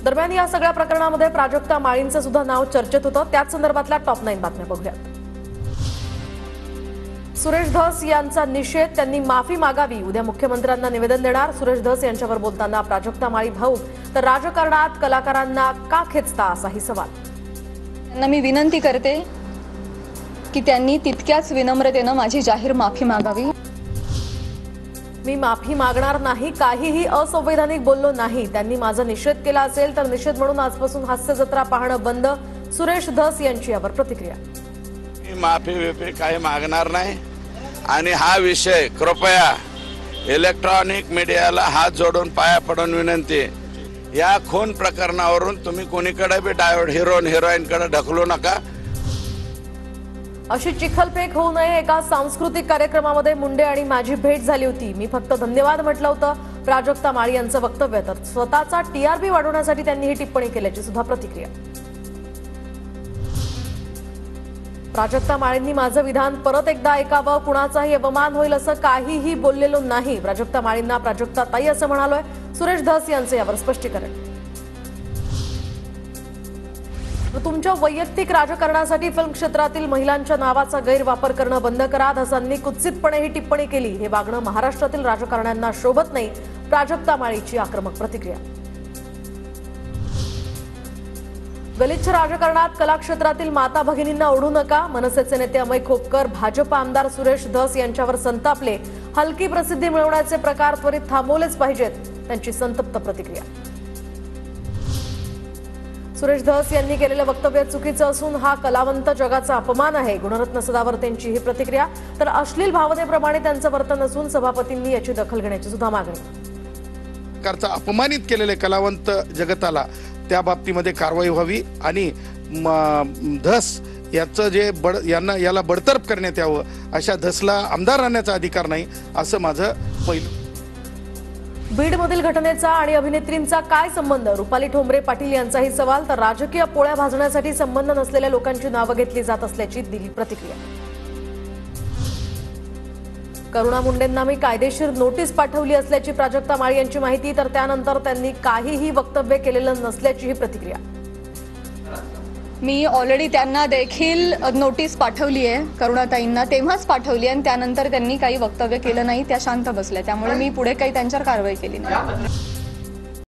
दरम्यान या सगळ्या प्रकरणामध्ये प्राजक्ता माळींचं सुद्धा नाव चर्चेत होतं। त्याच संदर्भातल्या टॉप 9 बातम्या बघूयात। सुरेश धस यांचा निषेध, त्यांनी माफी मागावी, उद्या मुख्यमंत्र्यांना निवेदन देणार। सुरेश धस यांच्यावर बोलताना प्राजक्ता माळी भाऊक, तर राजकारणात कलाकारांना का खेचता असाही सवाल। त्यांना मी विनंती करते की त्यांनी तितक्याच विनम्रतेने माझी जाहीर माफी मागावी। मी माफी मागणार नाही, काहीही असंवैधानिक बोललो नाही। त्यांनी माझा निषेध केला असेल तर निषेध म्हणून आजपासून हास्य जत्रा पाहणं बंद। सुरेश धस यांची यावर प्रतिक्रिया। मी माफी काही मागणार नाही आणि हा विषय कृपया इलेक्ट्रॉनिक मीडियाला हात जोडून पाया पडून विनंती, या खून प्रकरणावरून तुम्ही कोणीकडे बी डायव्हर्ट हिरोईनकडे ढकलू नका। अशी चिखलफेक होऊ नये। एका सांस्कृतिक कार्यक्रमामध्ये मुंडे आणि माझी भेट झाली होती, मी फक्त धन्यवाद म्हटलं होतं। प्राजक्ता माळी यांचं वक्तव्य, तर स्वतःचा टीआरपी वाढवण्यासाठी त्यांनी ही टिप्पणी केल्याची सुद्धा प्रतिक्रिया। प्राजक्ता माळींनी माझं विधान परत एकदा ऐकावं, कुणाचाही अपमान होईल असं काहीही बोललेलो नाही। प्राजक्ता माळींना प्राजक्ता ताई असं म्हणालोय। सुरेश धस यांचे यावर स्पष्टीकरण। तुमच्या वैयक्तिक राजकारणासाठी फिल्म क्षेत्रातील महिलांच्या नावाचा गैरवापर करणं बंद करा। धसांनी कुत्सितपणे ही टिप्पणी केली, हे वागणं महाराष्ट्रातील राजकारण्यांना शोभत नाही। प्राजक्ता माळीची आक्रमक प्रतिक्रिया। गलिच्छ राजकारणात कला क्षेत्रातील माता भगिनींना ओढू नका। मनसेचे नेते अमय खोपकर भाजप आमदार सुरेश धस यांच्यावर संतापले। हलकी प्रसिद्धी मिळवण्याचे प्रकार त्वरित थांबवलेच पाहिजेत, त्यांची संतप्त प्रतिक्रिया। सुरेश धस यांनी केलेलं वक्तव्य चुकीचं असून हा कलावंत जगाचा अपमान आहे। गुणरत्न सदावर्तेंची ही प्रतिक्रिया, तर अश्लील भावनेप्रमाणे त्यांचं वर्तन असून सभापतींनी याची दखल घेण्याची सुद्धा मागणी। सरकारचा अपमानित केलेले कलावंत जगताला त्या बाबतीमध्ये कारवाई व्हावी आणि धस याचं जे याला बडतर्फ करण्यात यावं। अशा धसला आमदार राहण्याचा अधिकार नाही असं माझं पहिलं। बीडमधील घटनेचा आणि अभिनेत्रींचा काय संबंध? रुपाली ठोंबरे पाटील यांचाही सवाल, तर राजकीय पोळ्या भाजण्यासाठी संबंध नसलेल्या लोकांची नावं घेतली जात असल्याची दिली प्रतिक्रिया। करुणा मुंडेंना मी कायदेशीर नोटीस पाठवली असल्याची प्राजक्ता माळी यांची माहिती, तर त्यानंतर त्यांनी काहीही वक्तव्य केलेलं नसल्याची ही प्रतिक्रिया। मी ऑलरेडी त्यांना देखील नोटीस पाठवली आहे, करुणाताईंना तेव्हाच पाठवली आणि त्यानंतर त्यांनी काही वक्तव्य केलं नाही, त्या शांत बसल्या। त्यामुळे मी पुढे काही त्यांच्यावर कारवाई केली नाही।